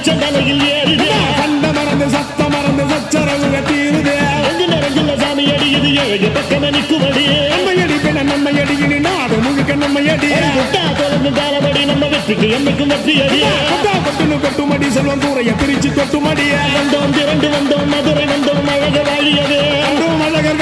உச்சந்தலையில் ஏறுதே கண்ட மறந்து சத்த மறந்து சச்சரவுக தீருதே நிறைஞ்சுள்ள சாமி அடியுது ஏழு பக்கம் நிற்குமடி நம்மையடி பின்ன நம்மையடி இனி நாடு முழுக்க நம்மையடி முட்டா தொடர்ந்து தாளபடி நம்ம வெற்றிக்கு என்னைக்கும் வெற்றி அடி கொட்டுன்னு கொட்டுமடி செல்வம் கூரைய பிரிச்சு கொட்டுமடிய வந்தோம் திரண்டு வந்தோம் மதுரை வந்தோம் அழக வாழியவே அழகர்